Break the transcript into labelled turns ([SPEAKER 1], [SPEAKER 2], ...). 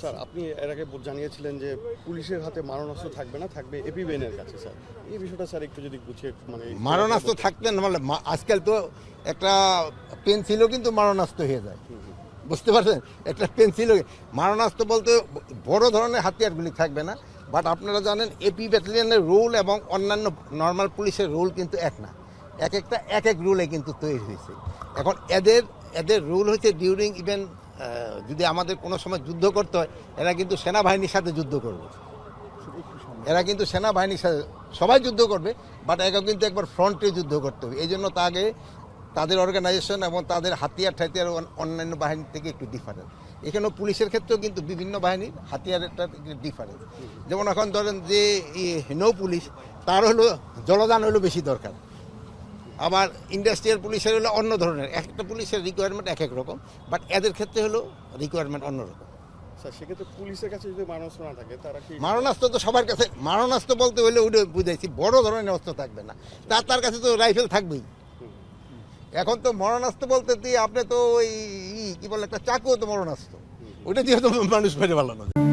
[SPEAKER 1] Sir আপনি এর আগে জানিয়েছিলেন যে পুলিশের হাতে মারণাস্ত্র থাকবে না, থাকবে এপিভেনের কাছে। স্যার এই বিষয়টা স্যার একটু যদি গুছিয়ে
[SPEAKER 2] মারণাস্ত্র থাকতে না, মানে আজকাল তো একটা পেন্সিলও কিন্তু মারণাস্ত্র হয়ে যায়, বুঝতে পারছেন? একটা পেন্সিল মারণাস্ত্র বলতে বড় ধরনের হাতিয়ারগুলি থাকবে না। বাট আপনারা জানেন এপি ব্যাটালিয়নের রুল এবং অন্যান্য নর্মাল পুলিশের রুল কিন্তু এক না, একটা এক এক রুলে কিন্তু তৈরি হয়েছে। এখন এদের রুল হচ্ছে ডিউরিং ইভেন যদি আমাদের কোনো সময় যুদ্ধ করতে হয়, এরা কিন্তু সেনাবাহিনীর সাথে যুদ্ধ করবে, এরা কিন্তু সেনাবাহিনীর সাথে সবাই যুদ্ধ করবে, বাট এরা কিন্তু একবার ফ্রন্টে যুদ্ধ করতে হবে। এই জন্য তাদের অর্গানাইজেশন এবং তাদের হাতিয়ার ঠাতিয়ার অন্যান্য বাহিনীর থেকে একটু ডিফারেন্ট। এখানেও পুলিশের ক্ষেত্রেও কিন্তু বিভিন্ন বাহিনীর হাতিয়ারটা ডিফারেন্ট। যেমন এখন ধরেন যে নৌ পুলিশ, তার হলো জলযান হলো বেশি দরকার, আবার ইন্ডাস্ট্রিয়াল পুলিশের হলো অন্য ধরনের, একটা পুলিশের রিকোয়ারমেন্ট এক এক রকম, বাট এদের ক্ষেত্রে হলো রিকোয়ারমেন্ট অন্যরকম।
[SPEAKER 1] স্যার সেক্ষেত্রে পুলিশের কাছে যদি মারণাস্ত্র না থাকে তারা কি?
[SPEAKER 2] মারণাস্ত্র তো সবার কাছে, মারণাস্ত্র বলতে হলে ওটা বুঝাইছি বড় ধরনের অস্ত্র থাকবে না, তার কাছে তো রাইফেল থাকবেই। এখন তো মরণাস্ত্র বলতে দিয়ে আপনি তো ওই কি বলে একটা চাকুও তো মরণাস্ত্র, ওইটা দিয়ে তো মানুষ মেরে ফেলানো যায়।